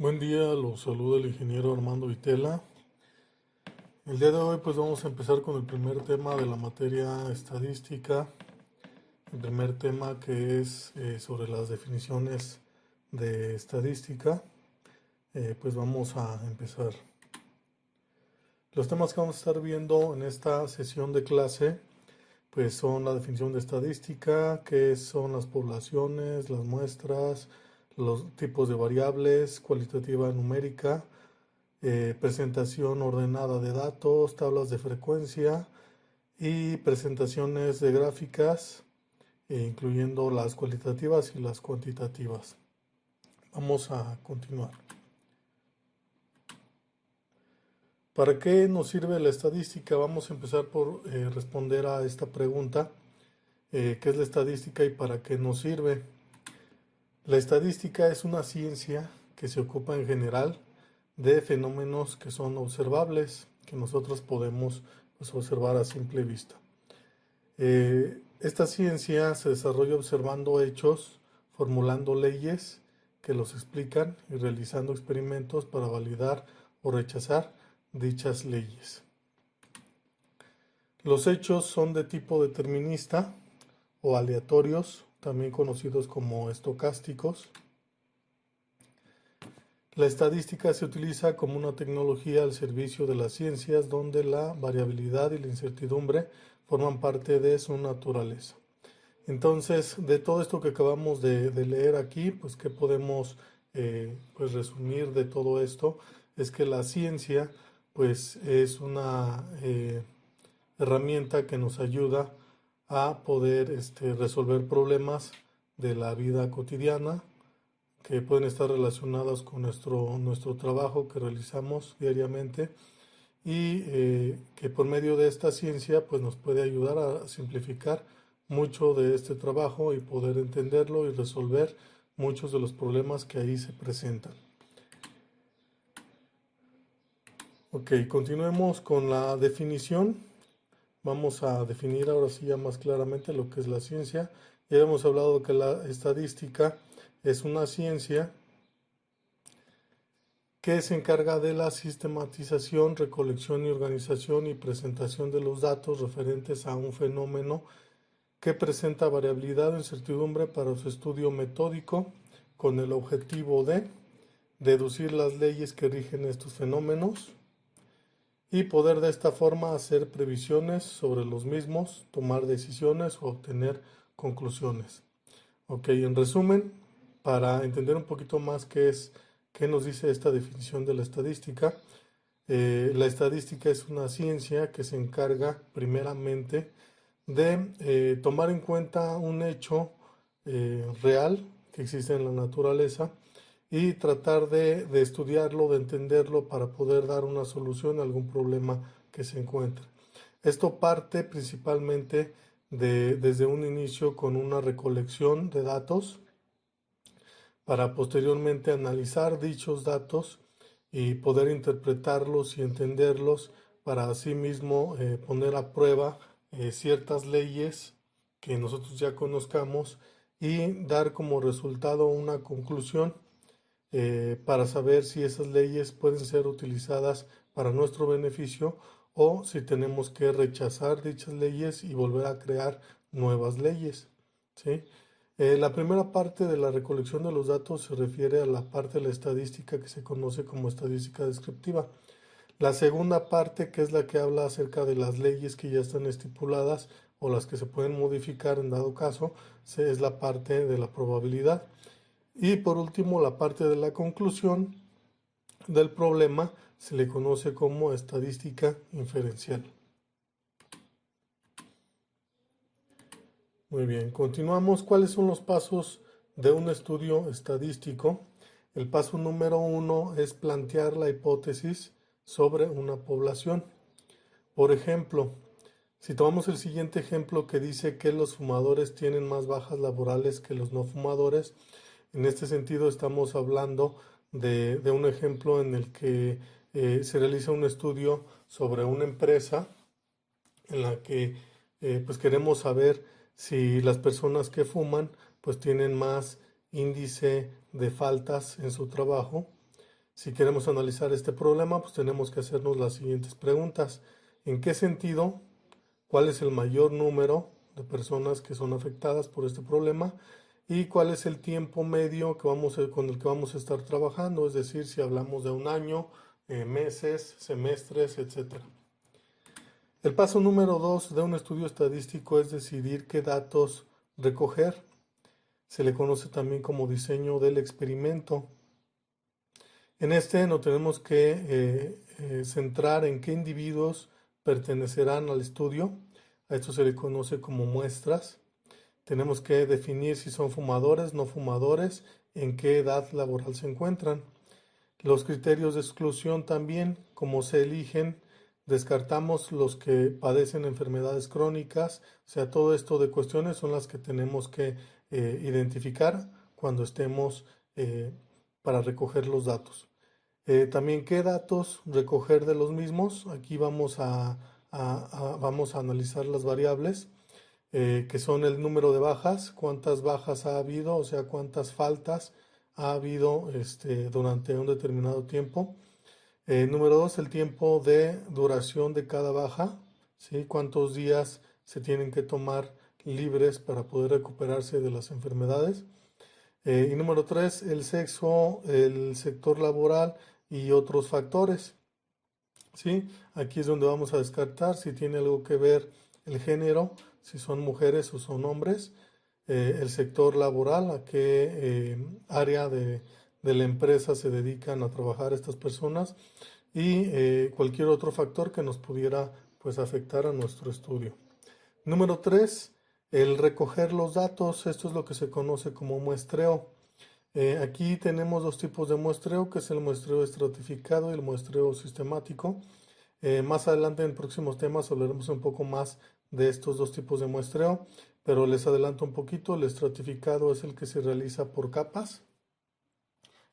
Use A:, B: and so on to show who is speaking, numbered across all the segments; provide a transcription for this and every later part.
A: Buen día, los saluda el ingeniero Armando Vitela. El día de hoy pues vamos a empezar con el primer tema de la materia estadística. El primer tema que es sobre las definiciones de estadística. Pues vamos a empezar. Los temas que vamos a estar viendo en esta sesión de clase pues son la definición de estadística, qué son las poblaciones, las muestras, los tipos de variables, cualitativa numérica, presentación ordenada de datos, tablas de frecuencia y presentaciones de gráficas, incluyendo las cualitativas y las cuantitativas. Vamos a continuar. ¿Para qué nos sirve la estadística? Vamos a empezar por responder a esta pregunta. ¿Qué es la estadística y para qué nos sirve? La estadística es una ciencia que se ocupa en general de fenómenos que son observables, que nosotros podemos observar a simple vista. Esta ciencia se desarrolla observando hechos, formulando leyes que los explican y realizando experimentos para validar o rechazar dichas leyes. Los hechos son de tipo determinista o aleatorios, también conocidos como estocásticos. La estadística se utiliza como una tecnología al servicio de las ciencias donde la variabilidad y la incertidumbre forman parte de su naturaleza. Entonces, de todo esto que acabamos de leer aquí, pues qué podemos pues resumir de todo esto es que la ciencia pues es una herramienta que nos ayuda a poder resolver problemas de la vida cotidiana que pueden estar relacionados con nuestro trabajo que realizamos diariamente y que por medio de esta ciencia pues nos puede ayudar a simplificar mucho de este trabajo y poder entenderlo y resolver muchos de los problemas que ahí se presentan. Ok, continuemos con la definición. Vamos a definir ahora sí ya más claramente lo que es la ciencia. Ya hemos hablado que la estadística es una ciencia que se encarga de la sistematización, recolección y organización y presentación de los datos referentes a un fenómeno que presenta variabilidad o incertidumbre para su estudio metódico con el objetivo de deducir las leyes que rigen estos fenómenos y poder de esta forma hacer previsiones sobre los mismos, tomar decisiones o obtener conclusiones. Ok, en resumen, para entender un poquito más qué nos dice esta definición de la estadística, la estadística es una ciencia que se encarga primeramente de tomar en cuenta un hecho real que existe en la naturaleza y tratar de estudiarlo, de entenderlo para poder dar una solución a algún problema que se encuentre. Esto parte principalmente desde un inicio con una recolección de datos para posteriormente analizar dichos datos y poder interpretarlos y entenderlos para asimismo poner a prueba ciertas leyes que nosotros ya conozcamos y dar como resultado una conclusión para saber si esas leyes pueden ser utilizadas para nuestro beneficio o si tenemos que rechazar dichas leyes y volver a crear nuevas leyes, ¿sí? La primera parte de la recolección de los datos se refiere a la parte de la estadística que se conoce como estadística descriptiva. La segunda parte, que es la que habla acerca de las leyes que ya están estipuladas o las que se pueden modificar en dado caso, es la parte de la probabilidad. Y por último, la parte de la conclusión del problema se le conoce como estadística inferencial. Muy bien, continuamos. ¿Cuáles son los pasos de un estudio estadístico? El paso número 1 es plantear la hipótesis sobre una población. Por ejemplo, si tomamos el siguiente ejemplo que dice que los fumadores tienen más bajas laborales que los no fumadores, en este sentido estamos hablando de un ejemplo en el que se realiza un estudio sobre una empresa en la que pues queremos saber si las personas que fuman pues tienen más índice de faltas en su trabajo Si queremos analizar este problema, pues tenemos que hacernos las siguientes preguntas. ¿En qué sentido? ¿Cuál es el mayor número de personas que son afectadas por este problema? ¿Y cuál es el tiempo medio con el que vamos a estar trabajando? Es decir, si hablamos de un año, meses, semestres, etc. El paso número 2 de un estudio estadístico es decidir qué datos recoger. Se le conoce también como diseño del experimento. En este nos tenemos que centrar en qué individuos pertenecerán al estudio. A esto se le conoce como muestras. Tenemos que definir si son fumadores, no fumadores, en qué edad laboral se encuentran. Los criterios de exclusión también, como se eligen, descartamos los que padecen enfermedades crónicas. O sea, todo esto de cuestiones son las que tenemos que identificar cuando estemos para recoger los datos. También qué datos recoger de los mismos. Aquí vamos a analizar las variables, que son el número de bajas, cuántas bajas ha habido, o sea, cuántas faltas ha habido durante un determinado tiempo. Número 2, el tiempo de duración de cada baja, ¿sí? Cuántos días se tienen que tomar libres para poder recuperarse de las enfermedades. Y número 3, el sexo, el sector laboral y otros factores. ¿Sí? Aquí es donde vamos a descartar si tiene algo que ver el género, si son mujeres o son hombres, el sector laboral, a qué área de la empresa se dedican a trabajar estas personas y cualquier otro factor que nos pudiera pues afectar a nuestro estudio. Número 3, el recoger los datos. Esto es lo que se conoce como muestreo. Aquí tenemos dos tipos de muestreo, que es el muestreo estratificado y el muestreo sistemático. Más adelante en próximos temas hablaremos un poco más de estos dos tipos de muestreo, pero les adelanto un poquito. El estratificado es el que se realiza por capas.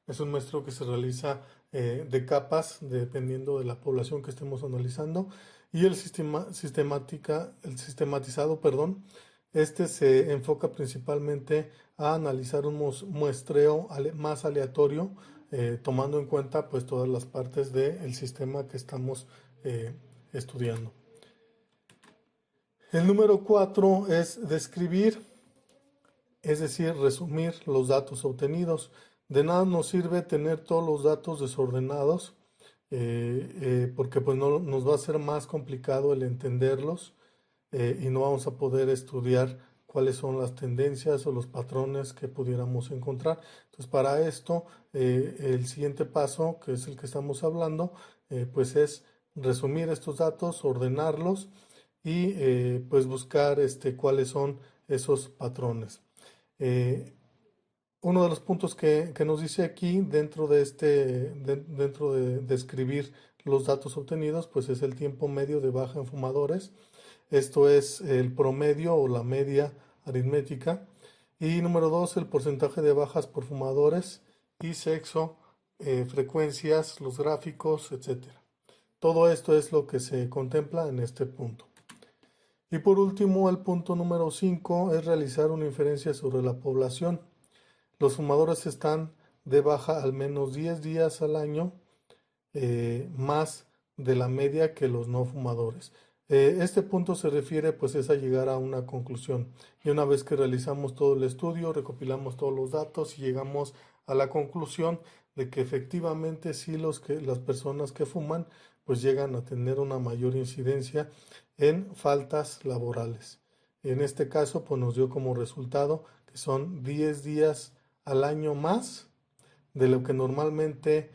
A: Es un muestreo que se realiza de capas dependiendo de la población que estemos analizando. Y el sistematizado, perdón, este se enfoca principalmente a analizar un muestreo más aleatorio, tomando en cuenta pues todas las partes del sistema que estamos estudiando. El número 4 es describir, es decir, resumir los datos obtenidos. De nada nos sirve tener todos los datos desordenados, porque pues no, nos va a ser más complicado el entenderlos, y no vamos a poder estudiar cuáles son las tendencias o los patrones que pudiéramos encontrar. Entonces, para esto, el siguiente paso, que es el que estamos hablando, pues es resumir estos datos, ordenarlos y pues buscar cuáles son esos patrones. Uno de los puntos que nos dice aquí dentro de describir los datos obtenidos, pues es el tiempo medio de baja en fumadores. Esto es el promedio o la media aritmética. Y número 2, el porcentaje de bajas por fumadores y sexo, frecuencias, los gráficos, etc. Todo esto es lo que se contempla en este punto. Y por último, el punto número 5 es realizar una inferencia sobre la población. Los fumadores están de baja al menos 10 días al año, más de la media que los no fumadores. Este punto se refiere pues es a llegar a una conclusión. Y una vez que realizamos todo el estudio, recopilamos todos los datos y llegamos a la conclusión de que efectivamente sí las personas que fuman pues llegan a tener una mayor incidencia en faltas laborales. En este caso pues nos dio como resultado que son 10 días al año más de lo que normalmente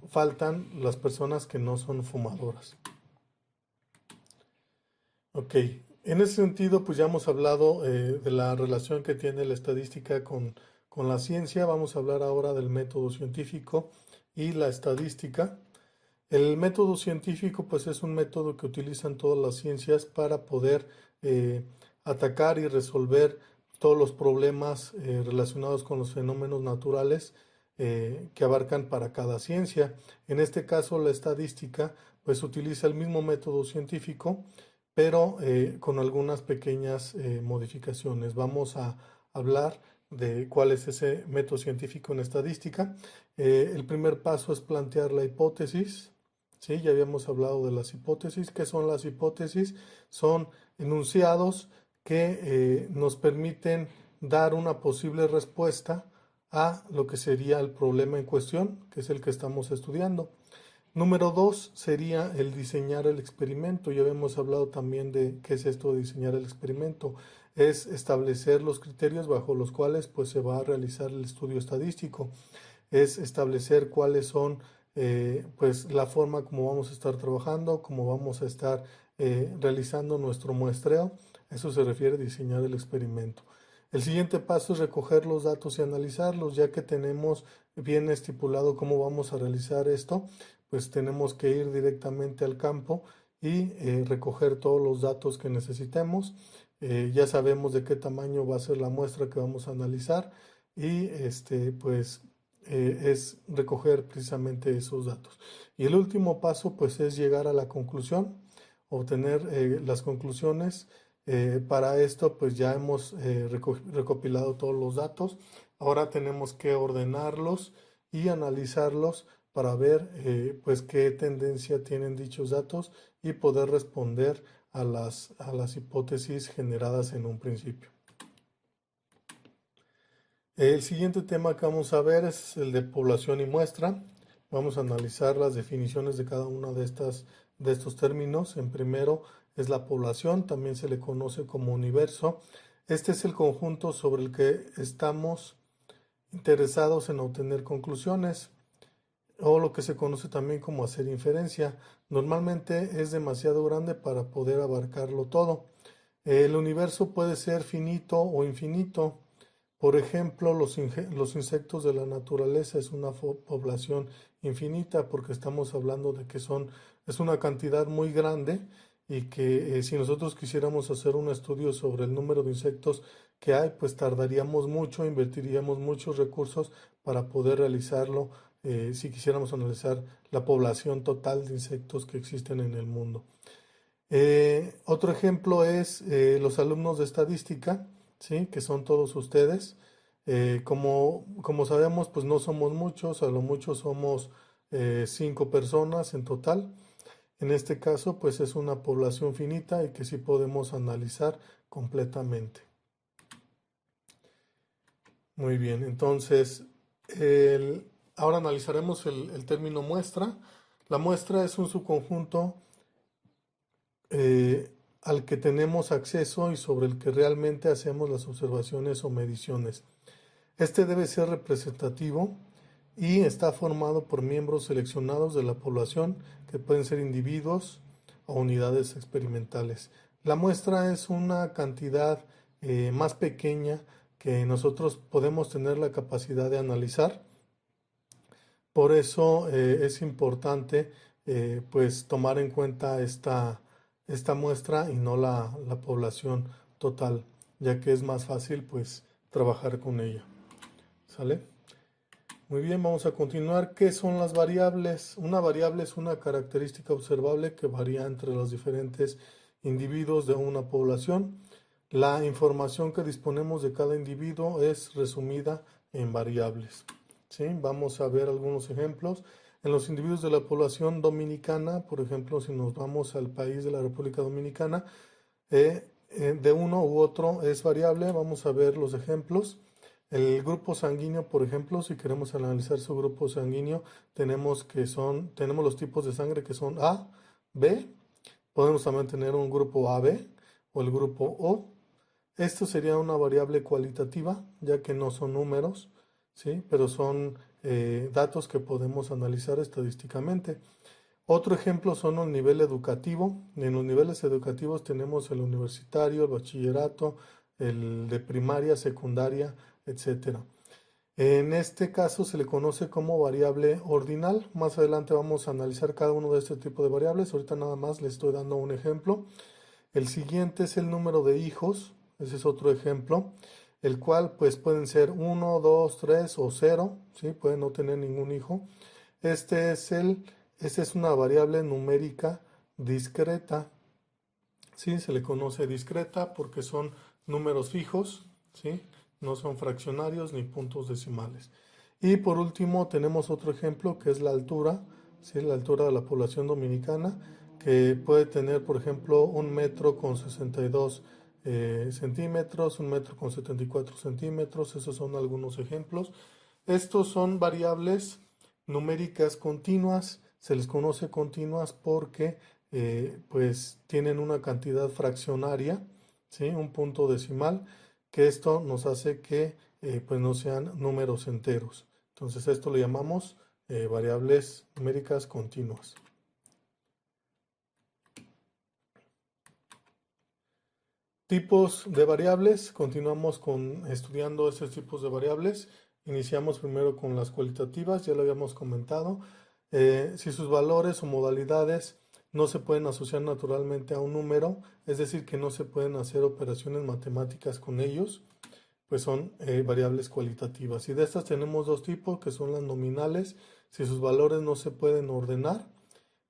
A: faltan las personas que no son fumadoras. Ok, en ese sentido pues ya hemos hablado de la relación que tiene la estadística con la ciencia. Vamos a hablar ahora del método científico y la estadística. El método científico pues es un método que utilizan todas las ciencias para poder atacar y resolver todos los problemas relacionados con los fenómenos naturales que abarcan para cada ciencia. En este caso la estadística pues utiliza el mismo método científico, pero con algunas pequeñas modificaciones. Vamos a hablar de cuál es ese método científico en estadística. El primer paso es plantear la hipótesis. ¿Sí? Ya habíamos hablado de las hipótesis. ¿Qué son las hipótesis? Son enunciados que nos permiten dar una posible respuesta a lo que sería el problema en cuestión, que es el que estamos estudiando. Número dos sería el diseñar el experimento. Ya habíamos hablado también de qué es esto de diseñar el experimento. Es establecer los criterios bajo los cuales pues, se va a realizar el estudio estadístico. Es establecer cuáles son pues, la forma como vamos a estar trabajando, cómo vamos a estar realizando nuestro muestreo. Eso se refiere a diseñar el experimento. El siguiente paso es recoger los datos y analizarlos. Ya que tenemos bien estipulado cómo vamos a realizar esto, pues tenemos que ir directamente al campo y recoger todos los datos que necesitemos. Ya sabemos de qué tamaño va a ser la muestra que vamos a analizar y pues es recoger precisamente esos datos. Y el último paso pues es llegar a la conclusión, obtener las conclusiones. Para esto pues ya hemos recopilado todos los datos. Ahora tenemos que ordenarlos y analizarlos para ver pues qué tendencia tienen dichos datos y poder responder a las hipótesis generadas en un principio. El siguiente tema que vamos a ver es el de población y muestra. Vamos a analizar las definiciones de cada uno de estos términos. En primero es la población, también se le conoce como universo. Este es el conjunto sobre el que estamos interesados en obtener conclusiones, o lo que se conoce también como hacer inferencia. Normalmente es demasiado grande para poder abarcarlo todo. El universo puede ser finito o infinito. Por ejemplo, los insectos de la naturaleza es una población infinita porque estamos hablando de que es una cantidad muy grande y que si nosotros quisiéramos hacer un estudio sobre el número de insectos que hay, pues tardaríamos mucho, invertiríamos muchos recursos para poder realizarlo si quisiéramos analizar la población total de insectos que existen en el mundo. Otro ejemplo es los alumnos de estadística, ¿sí? Que son todos ustedes. Como sabemos, pues no somos muchos, a lo mucho somos 5 personas en total. En este caso, pues es una población finita y que sí podemos analizar completamente. Muy bien, entonces ahora analizaremos el término muestra. La muestra es un subconjunto al que tenemos acceso y sobre el que realmente hacemos las observaciones o mediciones. Este debe ser representativo y está formado por miembros seleccionados de la población, que pueden ser individuos o unidades experimentales. La muestra es una cantidad más pequeña que nosotros podemos tener la capacidad de analizar. Por eso es importante pues tomar en cuenta esta muestra y no la población total, ya que es más fácil pues trabajar con ella. ¿Sale? Muy bien, vamos a continuar. ¿Qué son las variables? Una variable es una característica observable que varía entre los diferentes individuos de una población. La información que disponemos de cada individuo es resumida en variables. ¿Sí? Vamos a ver algunos ejemplos. En los individuos de la población dominicana, por ejemplo, si nos vamos al país de la República Dominicana, de uno u otro es variable. Vamos a ver los ejemplos. El grupo sanguíneo, por ejemplo, si queremos analizar su grupo sanguíneo, tenemos los tipos de sangre que son A, B. Podemos también tener un grupo AB o el grupo O. Esto sería una variable cualitativa, ya que no son números, ¿sí? Pero son datos que podemos analizar estadísticamente. Otro ejemplo son el nivel educativo. En los niveles educativos tenemos el universitario, el bachillerato, el de primaria, secundaria, etcétera. En este caso se le conoce como variable ordinal. Más adelante vamos a analizar cada uno de este tipo de variables. Ahorita nada más les estoy dando un ejemplo. El siguiente es el número de hijos. Ese es otro ejemplo, el cual pues pueden ser 1, 2, 3 o 0, ¿sí? Pueden no tener ningún hijo. Esta es una variable numérica discreta, ¿sí? Se le conoce discreta porque son números fijos, ¿sí? no son fraccionarios ni puntos decimales. Y por último tenemos otro ejemplo que es la altura, ¿sí? La altura de la población dominicana, que puede tener, por ejemplo, 1 metro con 62 centímetros, 1 metro con 74 centímetros. Esos son algunos ejemplos. Estos son variables numéricas continuas, se les conoce continuas porque pues tienen una cantidad fraccionaria, ¿sí? Un punto decimal, que esto nos hace que pues no sean números enteros. Entonces esto le llamamos variables numéricas continuas. Tipos de variables, continuamos estudiando esos tipos de variables. Iniciamos primero con las cualitativas, ya lo habíamos comentado. Si sus valores o modalidades no se pueden asociar naturalmente a un número, es decir, que no se pueden hacer operaciones matemáticas con ellos, pues son variables cualitativas. Y de estas tenemos dos tipos, que son las nominales, si sus valores no se pueden ordenar.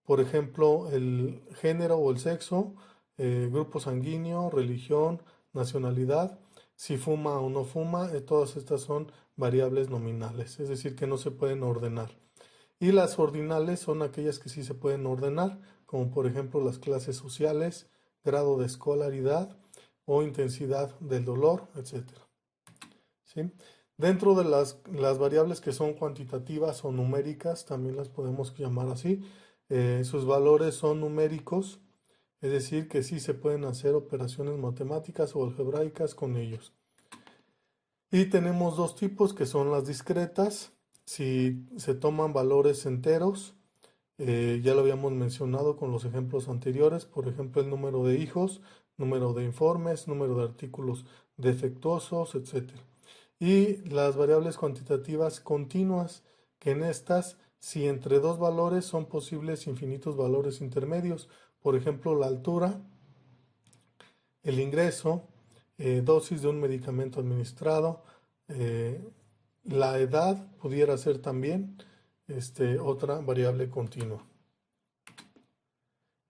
A: Por ejemplo, el género o el sexo, grupo sanguíneo, religión, nacionalidad, si fuma o no fuma, todas estas son variables nominales, es decir, que no se pueden ordenar. Y las ordinales son aquellas que sí se pueden ordenar, como por ejemplo las clases sociales, grado de escolaridad o intensidad del dolor, etcétera. ¿Sí? Dentro de las variables que son cuantitativas o numéricas, también las podemos llamar así, sus valores son numéricos, es decir, que sí se pueden hacer operaciones matemáticas o algebraicas con ellos. Y tenemos dos tipos que son las discretas, si se toman valores enteros, ya lo habíamos mencionado con los ejemplos anteriores, por ejemplo el número de hijos, número de informes, número de artículos defectuosos, etcétera. Y las variables cuantitativas continuas, que en estas, si entre dos valores son posibles infinitos valores intermedios, por ejemplo la altura, el ingreso, dosis de un medicamento administrado, eh, la edad pudiera ser también otra variable continua.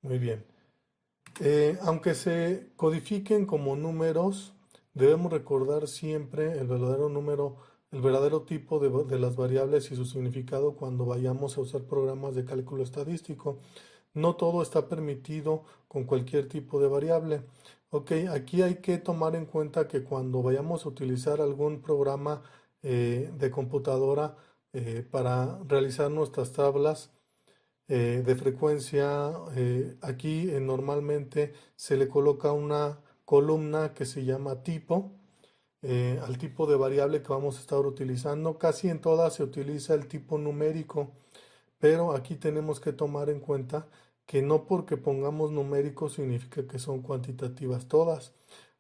A: Muy bien. Aunque se codifiquen como números, debemos recordar siempre el verdadero número, el verdadero tipo de las variables y su significado cuando vayamos a usar programas de cálculo estadístico. No todo está permitido con cualquier tipo de variable. Ok, aquí hay que tomar en cuenta que cuando vayamos a utilizar algún programa de computadora para realizar nuestras tablas, de frecuencia, aquí normalmente se le coloca una columna que se llama tipo, al tipo de variable que vamos a estar utilizando. Casi en todas se utiliza el tipo numérico, pero aquí tenemos que tomar en cuenta que no porque pongamos numérico significa que son cuantitativas todas.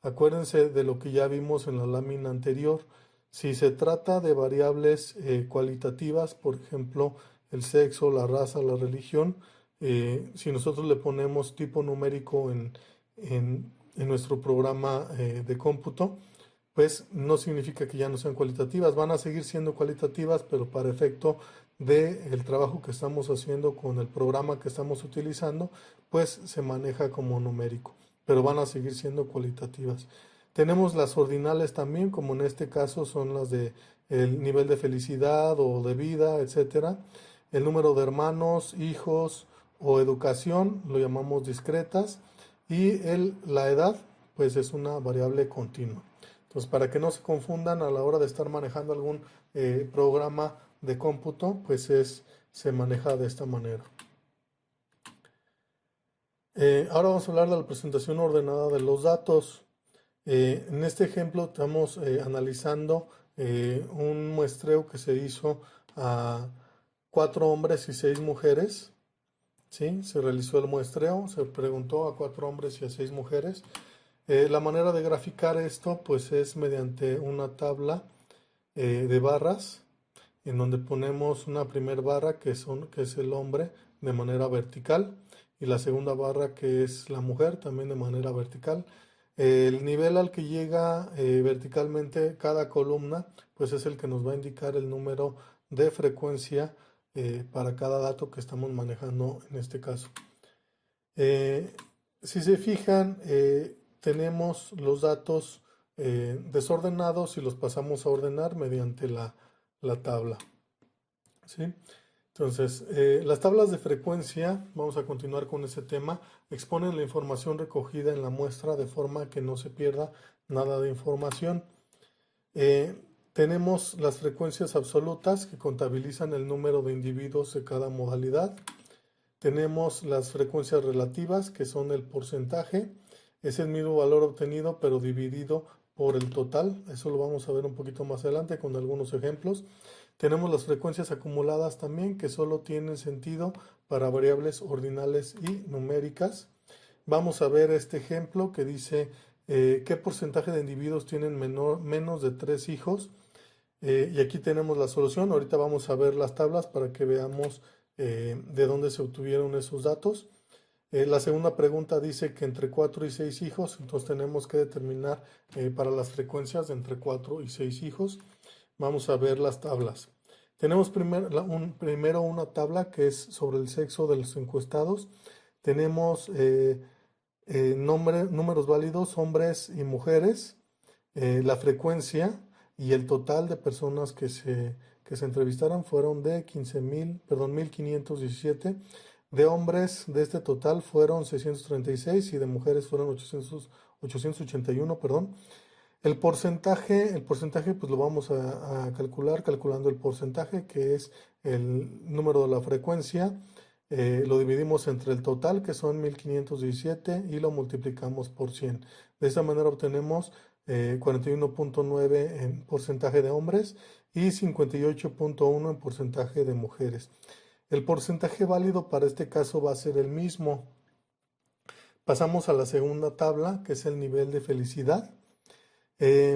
A: Acuérdense de lo que ya vimos en la lámina anterior. Si se trata de variables cualitativas, por ejemplo, el sexo, la raza, la religión, si nosotros le ponemos tipo numérico en nuestro programa de cómputo, pues no significa que ya no sean cualitativas, van a seguir siendo cualitativas, pero para efecto del trabajo que estamos haciendo con el programa que estamos utilizando, pues se maneja como numérico, pero van a seguir siendo cualitativas. Tenemos las ordinales también, como en este caso son las de el nivel de felicidad o de vida, etcétera. El número de hermanos, hijos o educación lo llamamos discretas, y la edad pues es una variable continua. Entonces, para que no se confundan a la hora de estar manejando algún programa de cómputo, pues se maneja de esta manera. Ahora vamos a hablar de la presentación ordenada de los datos. En este ejemplo estamos analizando un muestreo que se hizo a 4 hombres y 6 mujeres. ¿Sí? Se realizó el muestreo, se preguntó a 4 hombres y a 6 mujeres. La manera de graficar esto pues es mediante una tabla de barras, en donde ponemos una primera barra que es el hombre de manera vertical, y la segunda barra que es la mujer también de manera vertical. El nivel al que llega verticalmente cada columna pues es el que nos va a indicar el número de frecuencia para cada dato que estamos manejando en este caso. Si se fijan, tenemos los datos desordenados y los pasamos a ordenar mediante la tabla. ¿Sí? Entonces, las tablas de frecuencia, vamos a continuar con ese tema, exponen la información recogida en la muestra de forma que no se pierda nada de información. Tenemos las frecuencias absolutas que contabilizan el número de individuos de cada modalidad. Tenemos las frecuencias relativas, que son el porcentaje. Es el mismo valor obtenido, pero dividido por el total. Eso lo vamos a ver un poquito más adelante con algunos ejemplos. Tenemos las frecuencias acumuladas también, que solo tienen sentido para variables ordinales y numéricas. Vamos a ver este ejemplo que dice qué porcentaje de individuos tienen menos de 3 hijos. Y aquí tenemos la solución. Ahorita vamos a ver las tablas para que veamos de dónde se obtuvieron esos datos. La segunda pregunta dice que entre 4 y 6 hijos, entonces tenemos que determinar para las frecuencias de entre 4 y 6 hijos. Vamos a ver las tablas. Tenemos primero una tabla que es sobre el sexo de los encuestados. Tenemos números válidos, hombres y mujeres, la frecuencia y el total de personas que se entrevistaron fueron de 15,517. De hombres de este total fueron 636 y de mujeres fueron 881, perdón. El porcentaje pues lo vamos a calcular calculando el porcentaje, que es el número de la frecuencia. Lo dividimos entre el total, que son 1517, y lo multiplicamos por 100. De esta manera obtenemos 41.9 en porcentaje de hombres y 58.1 en porcentaje de mujeres. El porcentaje válido para este caso va a ser el mismo. Pasamos a la segunda tabla, que es el nivel de felicidad.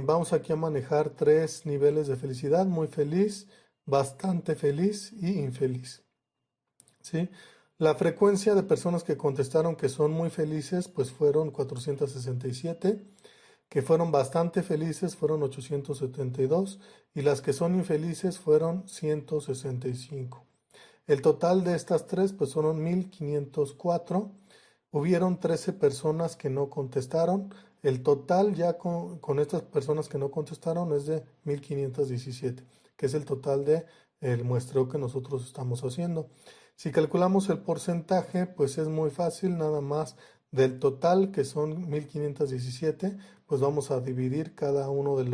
A: Vamos aquí a manejar 3 niveles de felicidad: muy feliz, bastante feliz y infeliz. ¿Sí? La frecuencia de personas que contestaron que son muy felices pues fueron 467, que fueron bastante felices fueron 872 y las que son infelices fueron 165. El total de estas tres pues fueron 1504. Hubieron 13 personas que no contestaron. El total ya con estas personas que no contestaron es de 1517, que es el total de el muestreo que nosotros estamos haciendo. Si calculamos el porcentaje, pues es muy fácil, nada más del total, que son 1517, pues vamos a dividir cada uno de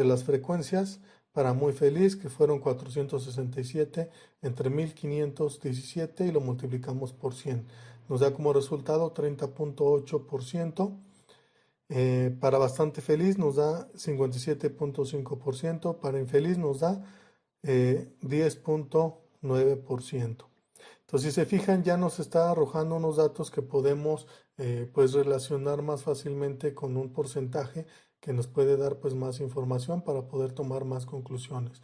A: las frecuencias. Para muy feliz, que fueron 467, entre 1517 y lo multiplicamos por 100. Nos da como resultado 30.8%. Para bastante feliz nos da 57.5%. Para infeliz nos da 10.9%. Entonces, si se fijan, ya nos está arrojando unos datos que podemos pues relacionar más fácilmente con un porcentaje que nos puede dar pues más información para poder tomar más conclusiones.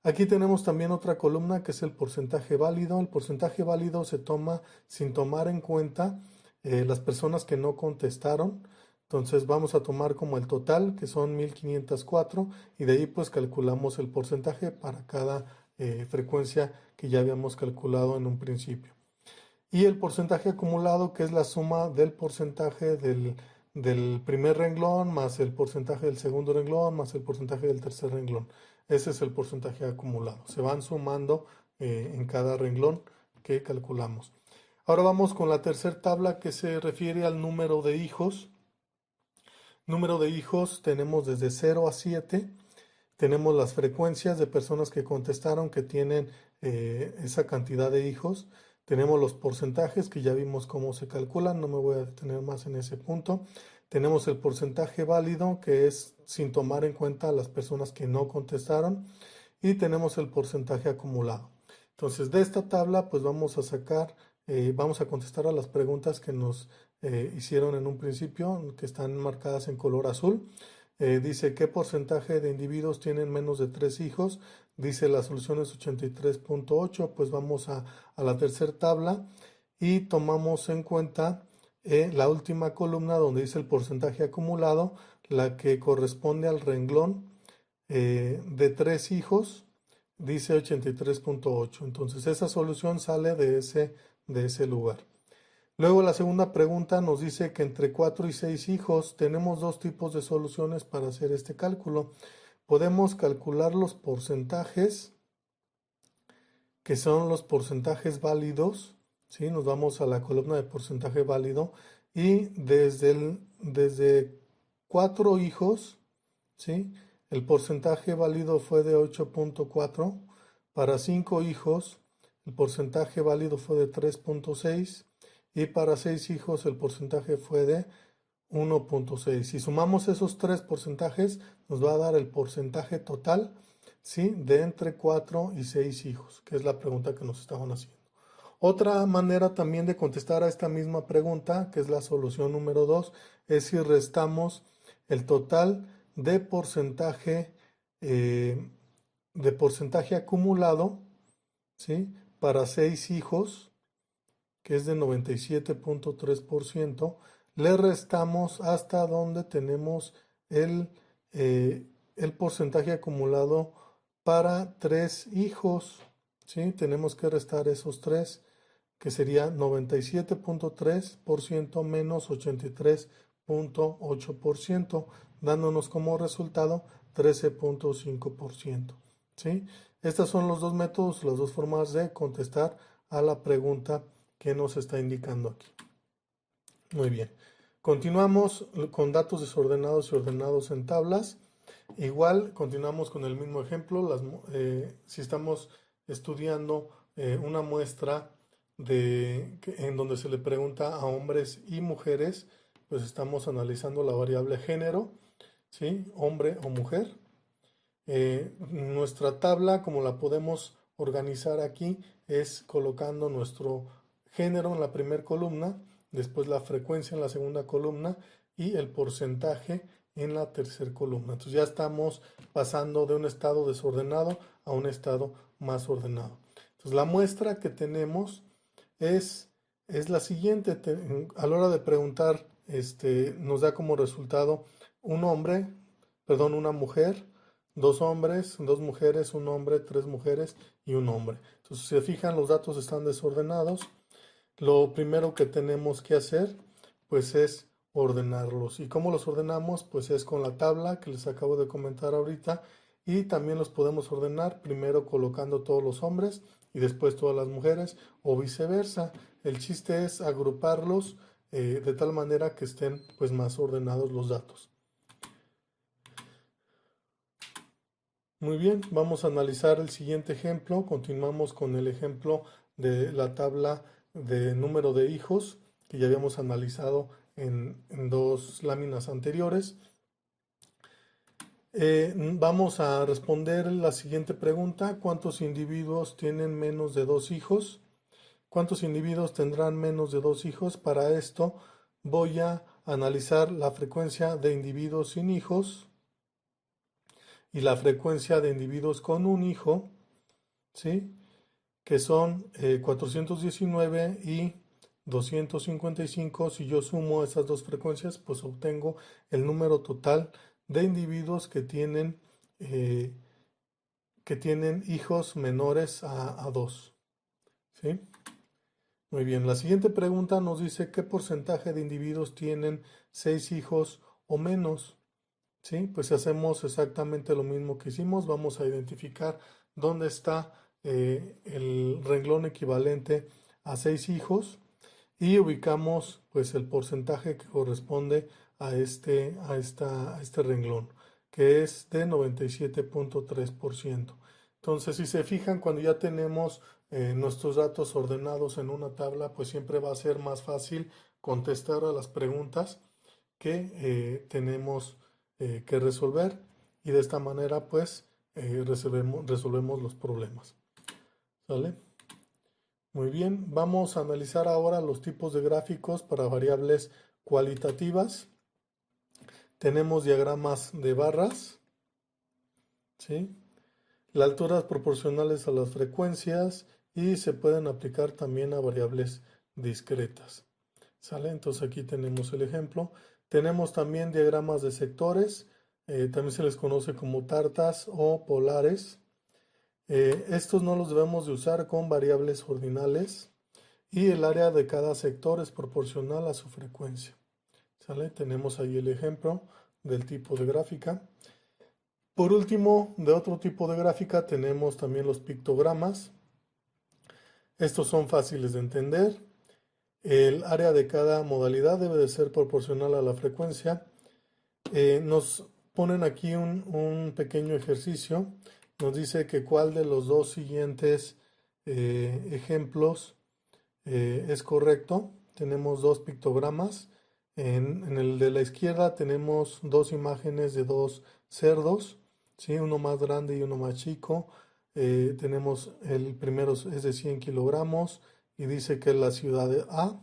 A: Aquí tenemos también otra columna que es el porcentaje válido. El porcentaje válido se toma sin tomar en cuenta las personas que no contestaron. Entonces vamos a tomar como el total, que son 1504, y de ahí pues calculamos el porcentaje para cada frecuencia que ya habíamos calculado en un principio. Y el porcentaje acumulado, que es la suma del porcentaje del primer renglón más el porcentaje del segundo renglón más el porcentaje del tercer renglón. Ese es el porcentaje acumulado. Se van sumando en cada renglón que calculamos. Ahora vamos con la tercera tabla, que se refiere al número de hijos. Número de hijos tenemos desde 0 a 7. Tenemos las frecuencias de personas que contestaron que tienen esa cantidad de hijos. Tenemos los porcentajes, que ya vimos cómo se calculan, no me voy a detener más en ese punto. Tenemos el porcentaje válido, que es sin tomar en cuenta a las personas que no contestaron. Y tenemos el porcentaje acumulado. Entonces, de esta tabla, pues vamos a sacar, vamos a contestar a las preguntas que nos hicieron en un principio, que están marcadas en color azul. Dice, ¿qué porcentaje de individuos tienen menos de 3 hijos? Dice, la solución es 83.8. Pues vamos a la tercera tabla y tomamos en cuenta la última columna donde dice el porcentaje acumulado, la que corresponde al renglón de 3 hijos, dice 83.8. Entonces esa solución sale de ese lugar. Luego la segunda pregunta nos dice que entre 4 y 6 hijos tenemos dos tipos de soluciones para hacer este cálculo. Podemos calcular los porcentajes, que son los porcentajes válidos, ¿sí? Nos vamos a la columna de porcentaje válido y desde 4 hijos, ¿sí? El porcentaje válido fue de 8.4. Para 5 hijos, el porcentaje válido fue de 3.6. Y para 6 hijos, el porcentaje fue de 1.6. Si sumamos esos tres porcentajes, nos va a dar el porcentaje total, ¿sí? De entre 4 y 6 hijos, que es la pregunta que nos estaban haciendo. Otra manera también de contestar a esta misma pregunta, que es la solución número 2, es si restamos el total eh, de porcentaje acumulado, ¿sí? Para 6 hijos, que es de 97.3%, le restamos hasta donde tenemos el, el porcentaje acumulado para 3 hijos, ¿sí? Tenemos que restar esos 3, que sería 97.3% menos 83.8%, dándonos como resultado 13.5%, ¿sí? Estos son los dos métodos, las dos formas de contestar a la pregunta que nos está indicando aquí. Muy bien. Continuamos con datos desordenados y ordenados en tablas. Igual, continuamos con el mismo ejemplo. Si estamos estudiando una muestra en donde se le pregunta a hombres y mujeres, pues estamos analizando la variable género, ¿sí? Hombre o mujer. Nuestra tabla, como la podemos organizar aquí, es colocando nuestro género en la primera columna, después la frecuencia en la segunda columna y el porcentaje en la tercera columna. Entonces ya estamos pasando de un estado desordenado a un estado más ordenado. Entonces la muestra que tenemos es la siguiente. A la hora de preguntar, nos da como resultado una mujer, dos hombres, dos mujeres, un hombre, tres mujeres y un hombre. Entonces, si se fijan, los datos están desordenados. Lo primero que tenemos que hacer, pues, es ordenarlos. ¿Y cómo los ordenamos? Pues es con la tabla que les acabo de comentar ahorita. Y también los podemos ordenar primero colocando todos los hombres y después todas las mujeres, o viceversa. El chiste es agruparlos de tal manera que estén, pues, más ordenados los datos. Muy bien, vamos a analizar el siguiente ejemplo. Continuamos con el ejemplo de la tabla de número de hijos que ya habíamos analizado en dos láminas anteriores. Vamos a responder la siguiente pregunta. ¿Cuántos individuos tienen menos de 2 hijos? ¿Cuántos individuos tendrán menos de 2 hijos? Para esto voy a analizar la frecuencia de individuos sin hijos y la frecuencia de individuos con un hijo, ¿sí? Que son 419 y 255. Si yo sumo esas dos frecuencias, pues obtengo el número total de individuos eh, que tienen hijos menores a 2. ¿Sí? Muy bien, la siguiente pregunta nos dice qué porcentaje de individuos tienen 6 hijos o menos. ¿Sí? Pues hacemos exactamente lo mismo que hicimos. Vamos a identificar dónde está el renglón equivalente a 6 hijos y ubicamos, pues, el porcentaje que corresponde a este renglón, que es de 97.3%. Entonces, si se fijan, cuando ya tenemos nuestros datos ordenados en una tabla, pues siempre va a ser más fácil contestar a las preguntas que tenemos que resolver, y de esta manera, pues, resolvemos los problemas. ¿Sale? Muy bien, vamos a analizar ahora los tipos de gráficos para variables cualitativas. Tenemos diagramas de barras, ¿sí? Las alturas proporcionales a las frecuencias, y se pueden aplicar también a variables discretas. ¿Sale? Entonces aquí tenemos el ejemplo. Tenemos también diagramas de sectores, también se les conoce como tartas o polares. Estos no los debemos de usar con variables ordinales, y el área de cada sector es proporcional a su frecuencia. ¿Sale? Tenemos ahí el ejemplo del tipo de gráfica. Por último, de otro tipo de gráfica tenemos también los pictogramas. Estos son fáciles de entender. El área de cada modalidad debe de ser proporcional a la frecuencia. Nos ponen aquí un pequeño ejercicio. Nos dice que cuál de los dos siguientes ejemplos es correcto. Tenemos dos pictogramas. En el de la izquierda tenemos dos imágenes de dos cerdos, ¿sí? Uno más grande y uno más chico. Tenemos el primero es de 100 kilogramos y dice que es la ciudad A.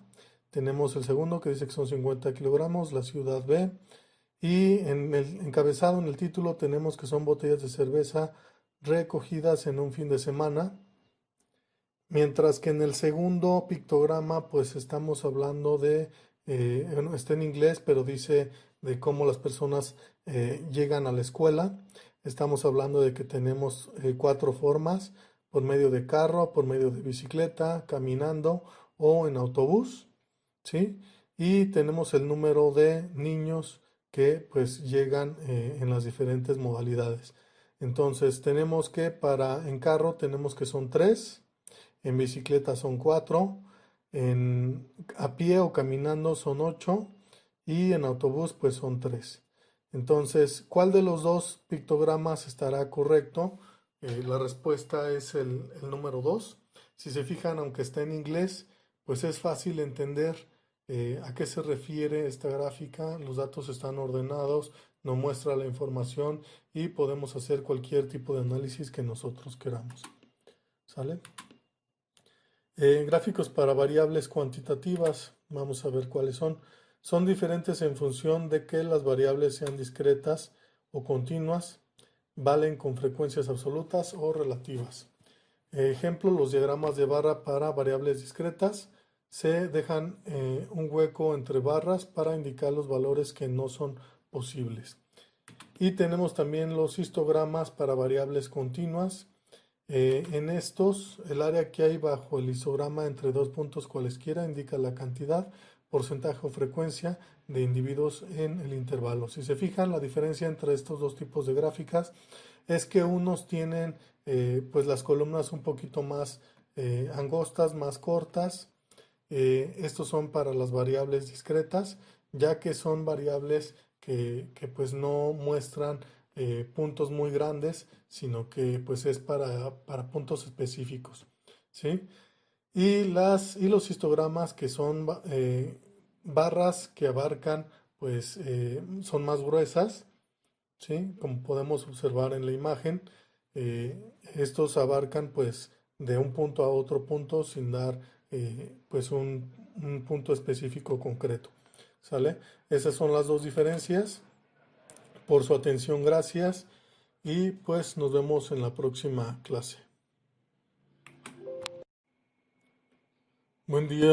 A: Tenemos el segundo que dice que son 50 kilogramos, la ciudad B. Y en el encabezado, en el título, tenemos que son botellas de cerveza recogidas en un fin de semana. Mientras que en el segundo pictograma, pues estamos hablando de, bueno, está en inglés, pero dice de cómo las personas llegan a la escuela. Estamos hablando de que tenemos cuatro formas: por medio de carro, por medio de bicicleta, caminando o en autobús, ¿sí? Y tenemos el número de niños que pues llegan en las diferentes modalidades. Entonces tenemos que en carro tenemos que son tres, en bicicleta son 4, a pie o caminando son 8 y en autobús pues son 3. Entonces, ¿cuál de los dos pictogramas estará correcto? La respuesta es el número 2. Si se fijan, aunque está en inglés, pues es fácil entender a qué se refiere esta gráfica. Los datos están ordenados, nos muestra la información y podemos hacer cualquier tipo de análisis que nosotros queramos. ¿Sale? Gráficos para variables cuantitativas, vamos a ver cuáles son. Son diferentes en función de que las variables sean discretas o continuas, valen con frecuencias absolutas o relativas. Ejemplo, los diagramas de barra para variables discretas. Se dejan un hueco entre barras para indicar los valores que no son posibles. Y tenemos también los histogramas para variables continuas. En estos, el área que hay bajo el histograma entre dos puntos cualesquiera indica la cantidad, porcentaje o frecuencia de individuos en el intervalo. Si se fijan, la diferencia entre estos dos tipos de gráficas es que unos tienen pues las columnas un poquito más angostas, más cortas. Estos son para las variables discretas, ya que son variables que pues no muestran puntos muy grandes, sino que pues es para puntos específicos, ¿sí? Y los histogramas que son barras que abarcan, pues son más gruesas, ¿sí? Como podemos observar en la imagen, estos abarcan pues de un punto a otro punto sin dar pues un punto específico concreto, ¿sale? Esas son las dos diferencias. Por su atención, gracias y pues nos vemos en la próxima clase. Buen día.